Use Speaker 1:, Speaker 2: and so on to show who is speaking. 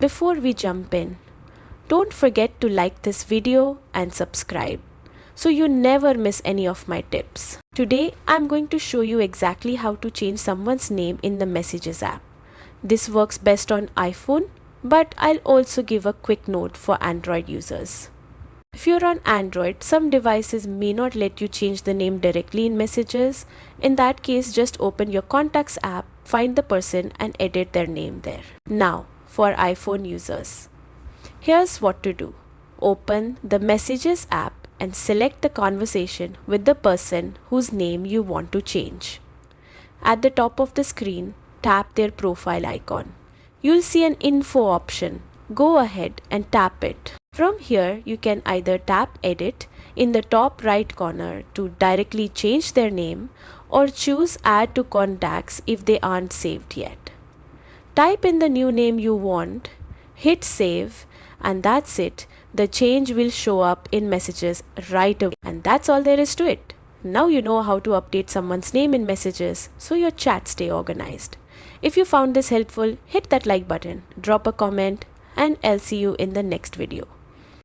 Speaker 1: Before we jump in, don't forget to like this video and subscribe so you never miss any of my tips. Today I'm going to show you exactly how to change someone's name in the Messages app. This works best on iPhone, but I'll also give a quick note for Android users. If you're on Android, some devices may not let you change the name directly in Messages. In that case, just open your Contacts app, find the person and edit their name there. Now, for iPhone users, here's what to do. Open the Messages app and select the conversation with the person whose name you want to change. At the top of the screen, tap their profile icon. You'll see an info option. Go ahead and tap it. From here, you can either tap edit in the top right corner to directly change their name or choose add to contacts if they aren't saved yet. Type in the new name you want, hit save, and that's it. The change will show up in Messages right away. And that's all there is to it. Now you know how to update someone's name in Messages so your chats stay organized. If you found this helpful, hit that like button, drop a comment, and I'll see you in the next video.